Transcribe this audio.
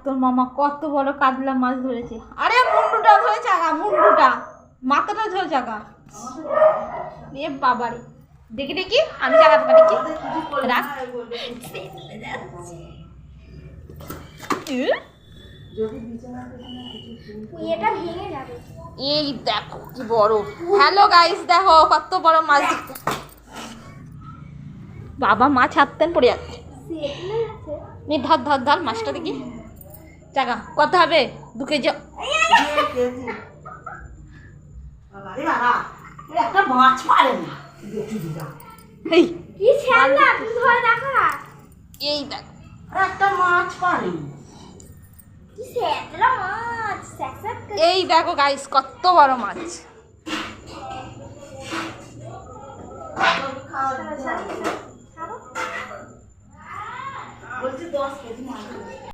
তোর মামা কত বড় কাতলা মাছ ধরেছে। আরে মুন্ডুটা ধরেছে আগা, মুন্ডুটা, মাথাটা ধরেছে আগা। এ বাবারে, দেখি দেখি আমি চালাতে পারি কি? রাখ। এই দেখো কি বড়। হ্যালো গাইস, দেখো কত বড় মাছ দেখতে। বাবা মাছ হাততেন পড়ে যাচ্ছে। ধর ধর ধর মাছটা দেখি। টাকা কত হবে? 2 কেজি। একটা মাছ পারে না। এই দেখ একটা মাছ পারে। এই দেখো গাইস কত বড় মাছ। বলছি 10 কেজি মাছ।